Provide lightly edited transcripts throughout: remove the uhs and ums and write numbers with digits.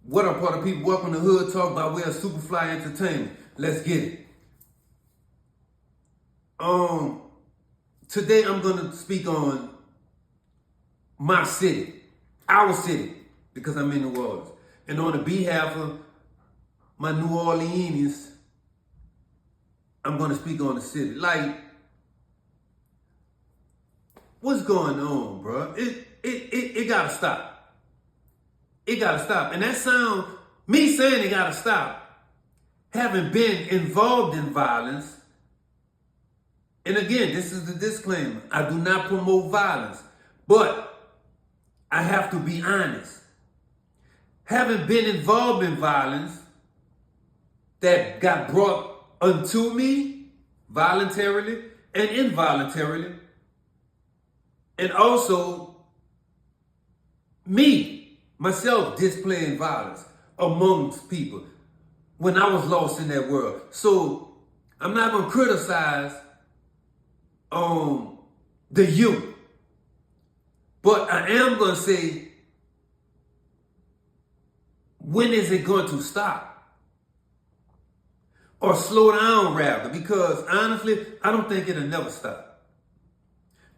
What up, party people? Welcome to Hood Talk by way of Superfly Entertainment. Let's get it. Today I'm gonna speak on my city, our city, because I'm in New Orleans, and on the behalf of my New Orleanians, I'm gonna speak on the city. Like, what's going on, bro? It gotta stop. It gotta stop. And that sound, me saying it gotta stop, having been involved in violence. And again, this is the disclaimer. I do not promote violence, but I have to be honest. Having been involved in violence that got brought unto me voluntarily and involuntarily, and also myself displaying violence amongst people when I was lost in that world. So I'm not going to criticize the youth, but I am going to say, when is it going to stop? Or slow down rather, because honestly, I don't think it'll never stop.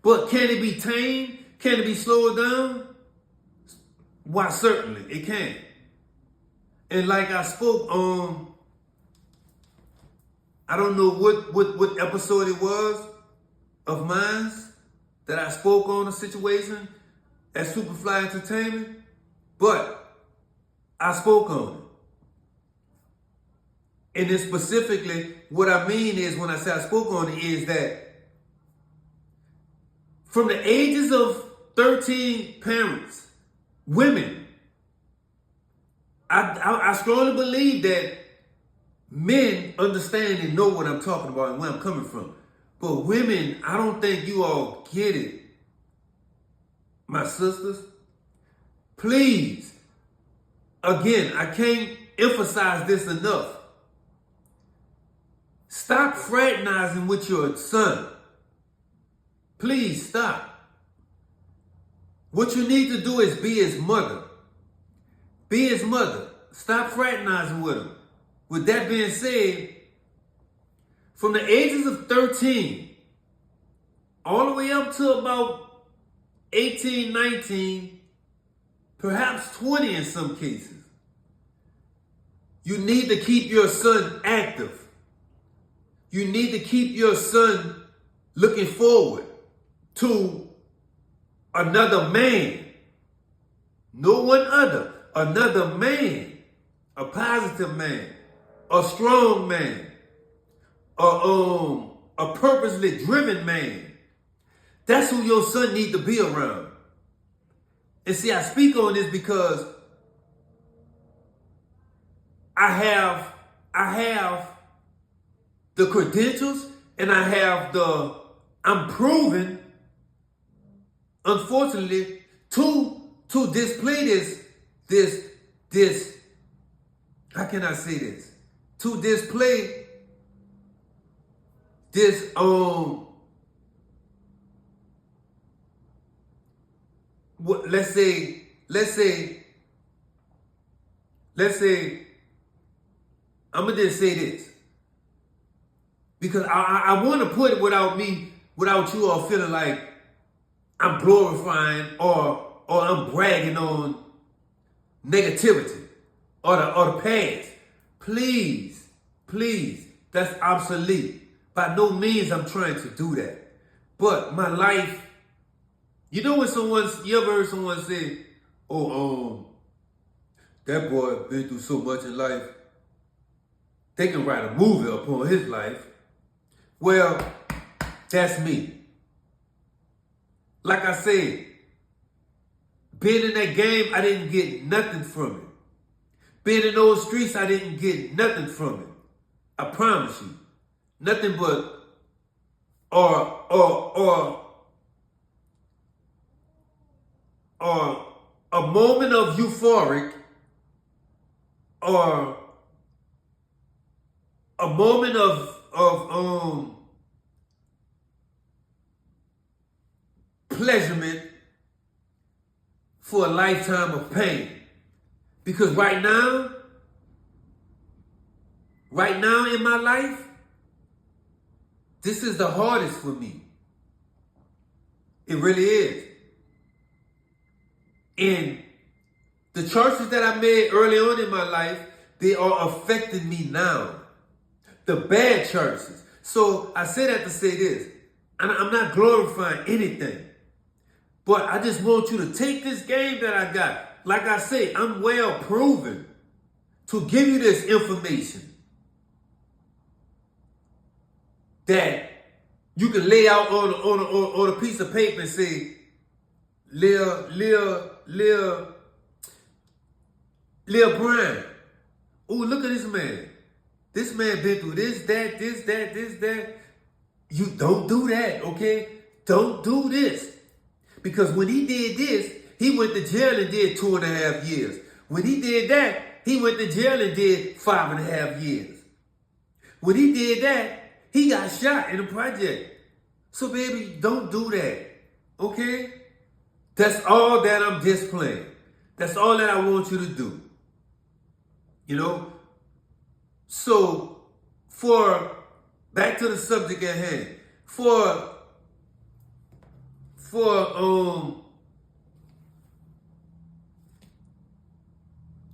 But can it be tamed? Can it be slowed down? Why, certainly, it can. And like I spoke on, I don't know what episode it was of mine that I spoke on a situation at Superfly Entertainment, but I spoke on it. And then specifically, what I mean is, when I say I spoke on it, is that from the ages of 13 parents, women, I strongly believe that men understand and know what I'm talking about and where I'm coming from. But women, I don't think you all get it. My sisters, please, again, I can't emphasize this enough. Stop fraternizing with your son. Please stop. What you need to do is be his mother. Be his mother. Stop fraternizing with him. With that being said, from the ages of 13 all the way up to about 18, 19, perhaps 20 in some cases, you need to keep your son active. You need to keep your son looking forward to another man. No one other. Another man. A positive man. A strong man. A purposely driven man. That's who your son needs to be around. And see, I speak on this because I have the credentials, and I'm proven, unfortunately, to display this, how can I say this? To display this, let's say, I'm gonna just say this, because I want to put it without you all feeling like I'm glorifying or I'm bragging on negativity or the past. Please, that's obsolete. By no means I'm trying to do that. But my life, you know when you ever heard someone say, that boy been through so much in life, they can write a movie upon his life. Well, that's me. Like I said, being in that game, I didn't get nothing from it. Being in those streets, I didn't get nothing from it. I promise you. Nothing but or a moment of euphoric, or a moment of pleasurement for a lifetime of pain. Because right now in my life, this is the hardest for me. It really is. And the choices that I made early on in my life, they are affecting me now. The bad choices. So I say that to say this. And I'm not glorifying anything. But I just want you to take this game that I got. Like I say, I'm well proven to give you this information that you can lay out on a piece of paper and say, Lil Brian. Oh, look at this man. This man been through this, that. You don't do that, okay? Don't do this. Because when he did this, he went to jail and did 2.5 years. When he did that, he went to jail and did 5.5 years. When he did that, he got shot in a project. So baby, don't do that, okay? That's all that I'm displaying. That's all that I want you to do. You know? So, back to the subject at hand.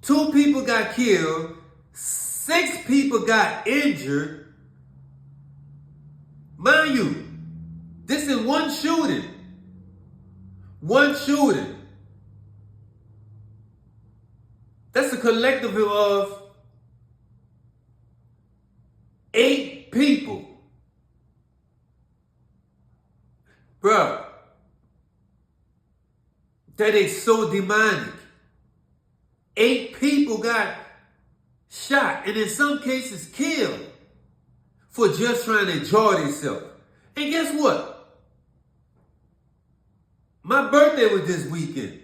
Two people got killed, 6 people got injured. Mind you, this is one shooting. One shooting. That's a collective of 8 people. Bruh, that is so demonic. 8 people got shot and in some cases killed for just trying to enjoy themselves. And guess what? My birthday was this weekend.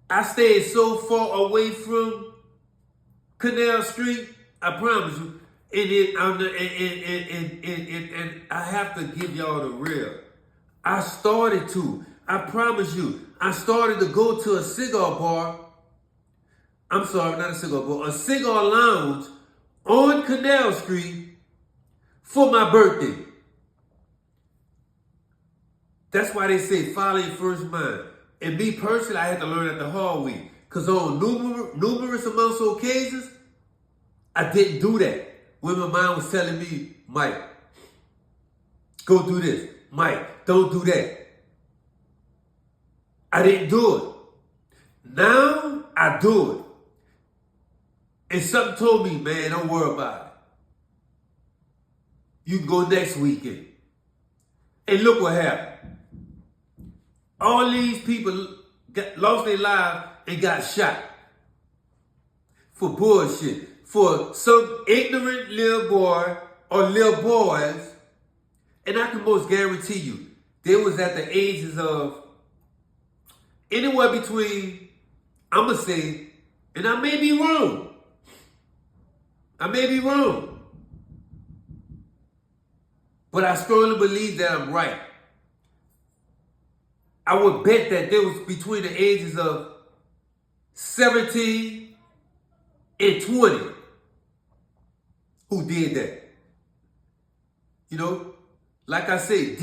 I stayed so far away from Canal Street, I promise you. And I have to give y'all the real. I started to. I promise you. I started to go to a cigar bar. I'm sorry, not a cigar bar. A cigar lounge on Canal Street for my birthday. That's why they say follow your first mind. And me personally, I had to learn at the hard way. Because on numerous amounts of occasions, I didn't do that. When my mind was telling me, Mike, go do this. Mike, don't do that. I didn't do it. Now, I do it. And something told me, man, don't worry about it. You can go next weekend. And look what happened. All these people lost their lives and got shot. For bullshit. For some ignorant little boy or little boys. And I can most guarantee you, they was at the ages of anywhere between, I'm going to say, and I may be wrong. But I strongly believe that I'm right. I would bet that there was between the ages of 17 and 20 who did that. You know, like I said,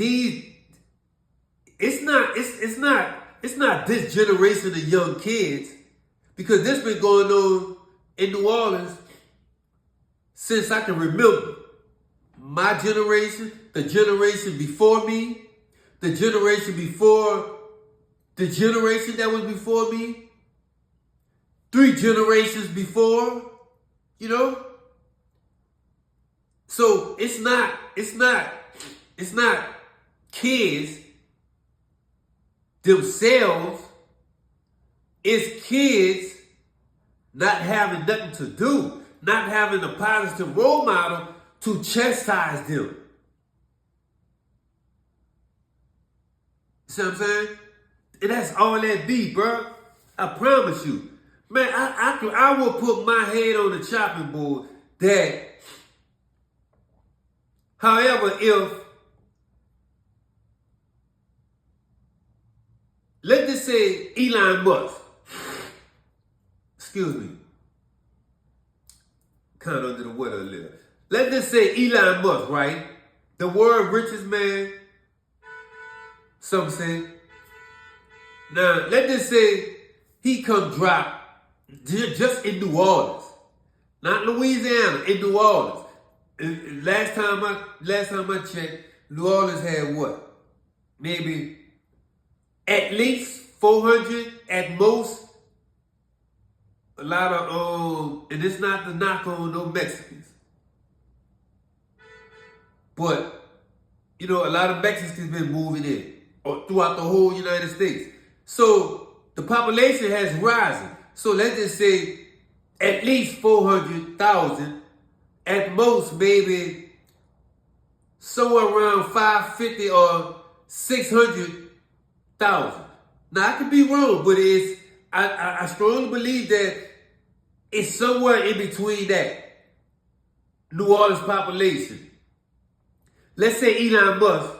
it's not this generation of young kids, because this been going on in New Orleans since I can remember. My generation, the generation before me, the generation before the generation that was before me, 3 generations before, you know? So it's not kids themselves. It's kids not having nothing to do, not having a positive role model to chastise them. See what I'm saying? And that's all that be, bro. I promise you. Man, I will put my head on the chopping board that, however, let's just say Elon Musk. Excuse me. Kind of under the weather a little. Let's just say Elon Musk, right? The world richest man, some say. Now, let's just say he come drop just in New Orleans. Not Louisiana, in New Orleans. Last time I checked, New Orleans had what? Maybe at least 400 at most. A lot of, and it's not to knock on no Mexicans. But, you know, a lot of Mexicans been moving in throughout the whole United States. So the population has risen. So let's just say at least 400,000, at most maybe somewhere around 550 or 600,000. Now I could be wrong, but I strongly believe that it's somewhere in between that. New Orleans population. Let's say Elon Musk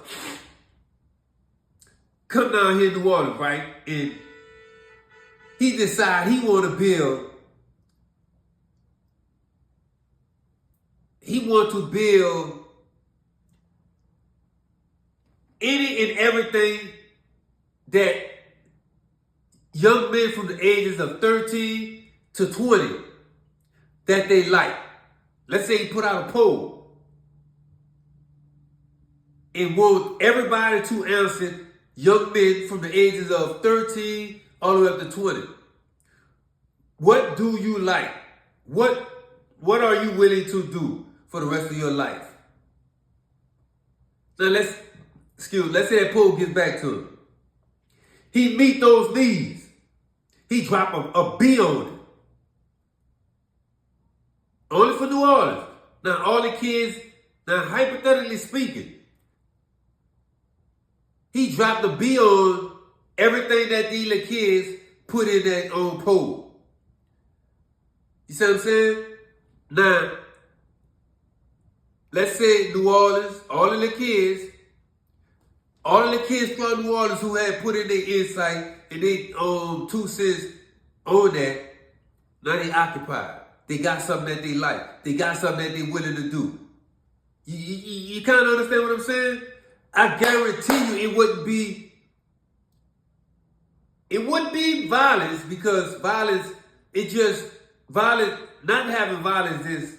come down here in New Orleans, right? And he decide he want to build any and everything that young men from the ages of 13 to 20 that they like. Let's say he put out a poll and want everybody to answer, young men from the ages of 13 all the way up to 20. What do you like? What are you willing to do for the rest of your life? Now let's say that poll gets back to him. He meet those needs. He drop a B on it. Only for New Orleans. Now all the kids, now hypothetically speaking, he dropped a B on everything that these little kids put in that poll. You see what I'm saying? Now, let's say New Orleans, all of the kids from New Orleans who had put in their insight and they 2 cents on that, now they occupied. They got something that they like. They got something that they willing to do. You kind of understand what I'm saying? I guarantee you it wouldn't be violence, because not having violence is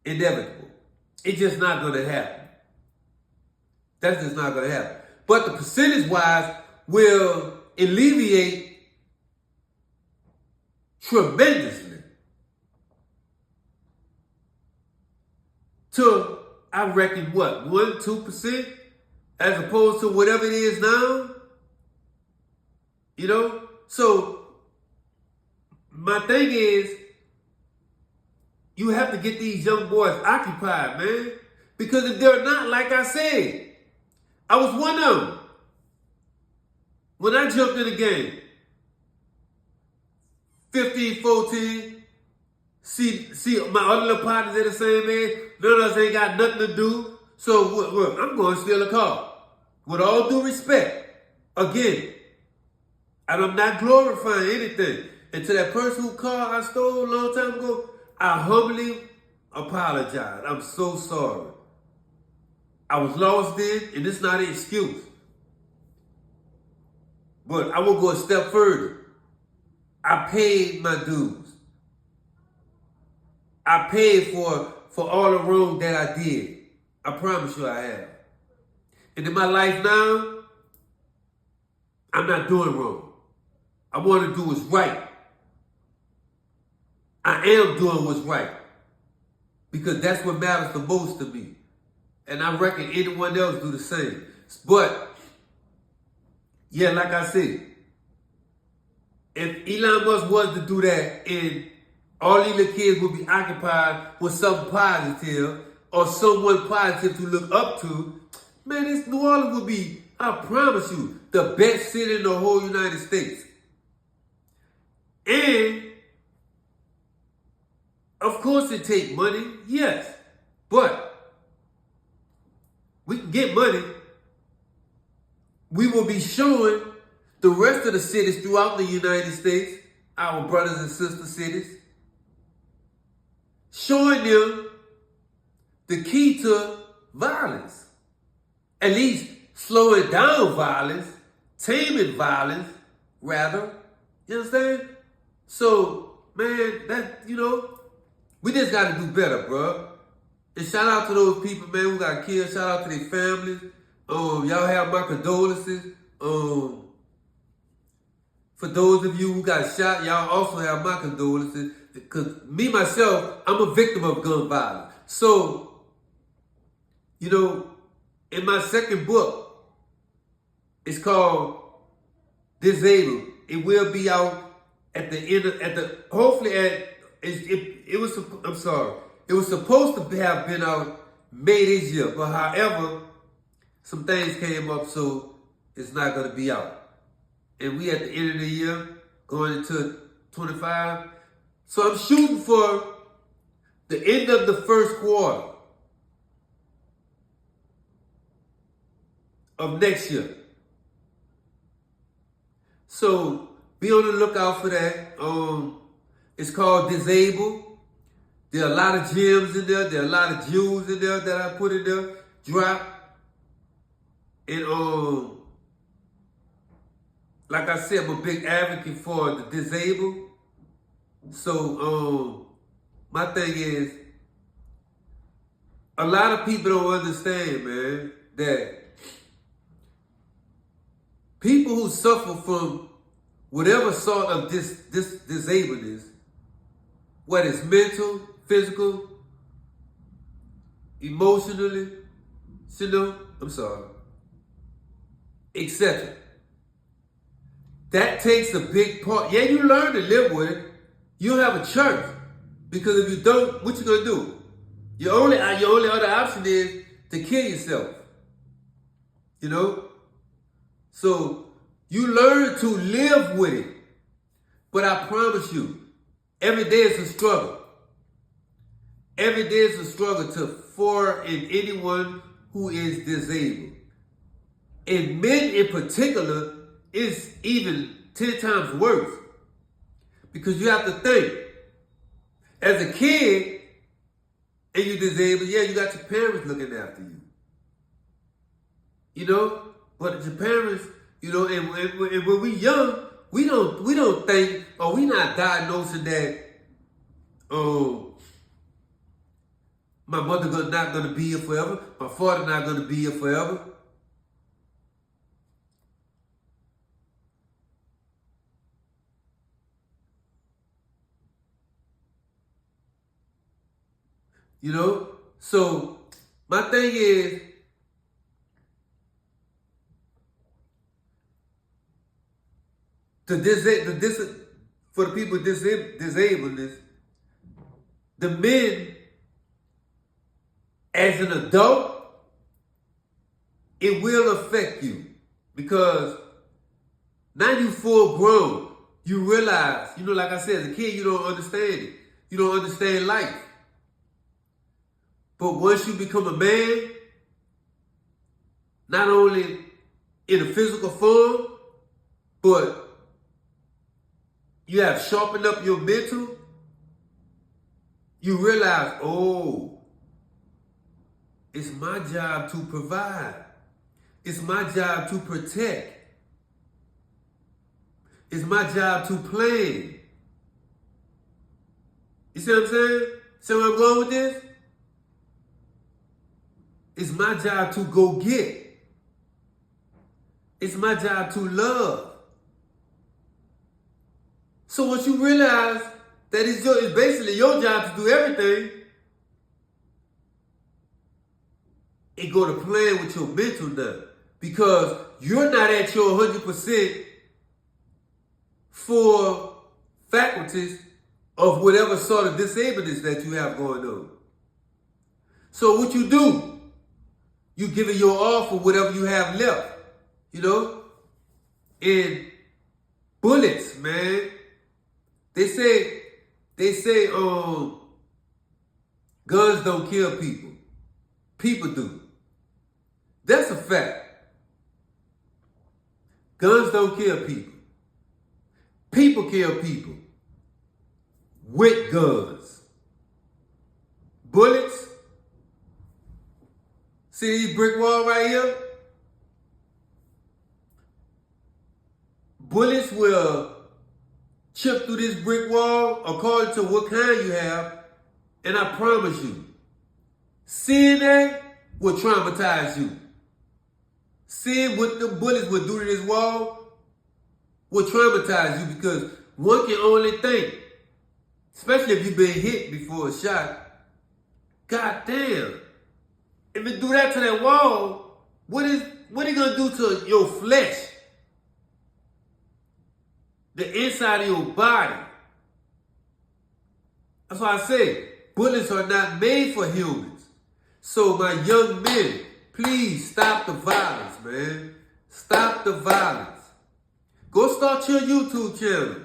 inevitable. It's just not going to happen. That's just not going to happen. But the percentage-wise will alleviate tremendously to, I reckon, what, 1-2%? As opposed to whatever it is now. You know? So, my thing is, you have to get these young boys occupied, man. Because if they're not, like I said, I was one of them. When I jumped in the game, 15, 14, see my other little partners at the same age, none of us ain't got nothing to do. So, I'm going to steal a car. With all due respect, again, and I'm not glorifying anything. And to that person whose car I stole a long time ago, I humbly apologize. I'm so sorry. I was lost then, and it's not an excuse. But I will go a step further. I paid my dues. I paid for all the wrong that I did. I promise you I have. And in my life now, I'm not doing wrong. I want to do what's right. I am doing what's right. Because that's what matters the most to me. And I reckon anyone else do the same. But, yeah, like I said, if Elon Musk was to do that and all these little kids would be occupied with something positive or someone positive to look up to, man, this New Orleans would be, I promise you, the best city in the whole United States. And, of course it takes money, yes. But, we can get money. We will be showing the rest of the cities throughout the United States, our brothers and sister cities, showing them the key to violence. At least slowing down violence, taming violence, rather. You understand? So, man, we just got to do better, bro. And shout out to those people, man, who got killed. Shout out to their families. Y'all have my condolences. For those of you who got shot, y'all also have my condolences. Because me, myself, I'm a victim of gun violence. So, in my second book, it's called Disabled. It will be out at the end it was supposed to have been out May this year. But however, some things came up, so it's not going to be out. And we at the end of the year, going into 25. So I'm shooting for the end of the first quarter of next year. So be on the lookout for that. It's called Disabled. There are a lot of gems in there. There are a lot of jewels in there that I put in there. Drop. And like I said, I'm a big advocate for the disabled. So my thing is, a lot of people don't understand, man, that people who suffer from whatever sort of this disableness, whether it's mental, physical, emotionally, etc. That takes a big part. Yeah, you learn to live with it. You don't have a choice. Because if you don't, what you gonna do? Your only other option is to kill yourself. So you learn to live with it. But I promise you, every day is a struggle. Every day is a struggle for anyone who is disabled. And men in particular is even 10 times worse. Because you have to think, as a kid, and you're disabled, yeah, you got your parents looking after you. But your parents, and when we young, we don't think, or we not diagnosing that, my mother not gonna be here forever, my father not gonna be here forever. So my thing is, for the people with disabledness, the men, as an adult, it will affect you. Because now you full grown, you realize, like I said, as a kid, you don't understand it. You don't understand life. But once you become a man, not only in a physical form, but you have sharpened up your mental, you realize, it's my job to provide. It's my job to protect. It's my job to plan. You see what I'm saying? See where I'm going with this? It's my job to go get. It's my job to love. So once you realize that it's basically your job to do everything, it go to plan with your mental now. Because you're not at your 100% for faculties of whatever sort of disableness that you have going on. So what you do, you give it your all for whatever you have left, And bullets, man. They say, guns don't kill people. People do. That's a fact. Guns don't kill people. People kill people with guns. Bullets. See these brick wall right here? Bullets will chip through this brick wall according to what kind you have. And I promise you, seeing that will traumatize you. Seeing what the bullets will do to this wall will traumatize you, because one can only think, especially if you've been hit before a shot, God damn, if it do that to that wall, what are you gonna do to your flesh? The inside of your body. That's why I say bullets are not made for humans. So my young men, please stop the violence, man. Stop the violence. Go start your YouTube channel.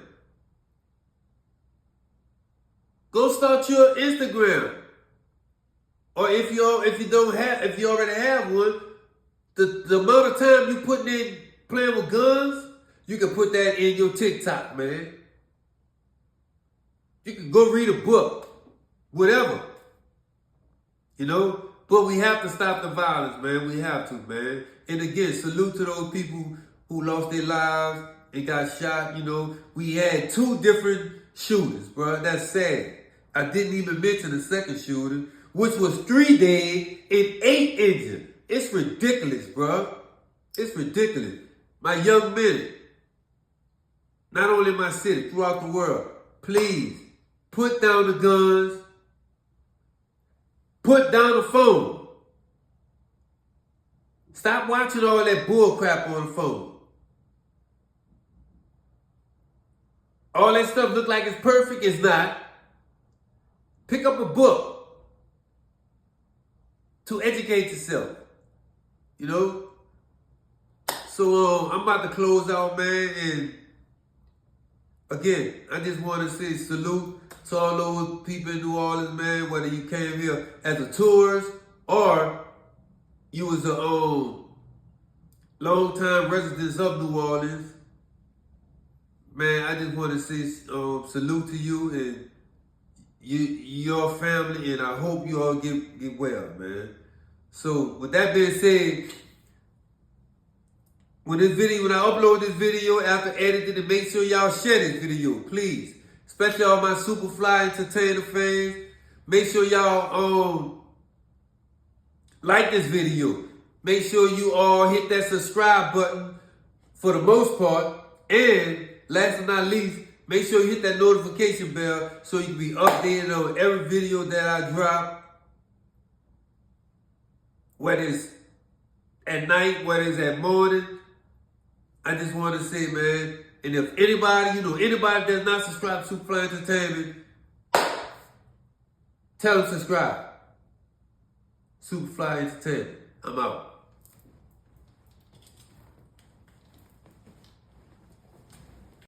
Go start your Instagram. Or if you already have one, the amount of time you putting in playing with guns, you can put that in your TikTok, man. You can go read a book, whatever. You know? But we have to stop the violence, man. We have to, man. And again, salute to those people who lost their lives and got shot. You know, we had 2 different shooters, bro. That's sad. I didn't even mention the second shooter, which was 3 dead and 8 injured. It's ridiculous, bro. It's ridiculous. My young men, not only in my city, throughout the world, please put down the guns. Put down the phone. Stop watching all that bull crap on the phone. All that stuff look like it's perfect. It's not. Pick up a book to educate yourself. You know? So I'm about to close out, man. And again, I just want to say salute to all those people in New Orleans, man, whether you came here as a tourist or you was a long-time resident of New Orleans. Man, I just want to say salute to you and your family, and I hope you all get well, man. So with that being said, when I upload this video after editing it, make sure y'all share this video, please. Especially all my Superfly Entertainer fans. Make sure y'all like this video. Make sure you all hit that subscribe button for the most part. And last but not least, make sure you hit that notification bell so you can be updated on every video that I drop. Whether it's at night, whether it's at morning. I just want to say, man, and if anybody does not subscribe to Superfly Entertainment, tell them subscribe. Superfly Entertainment. I'm out.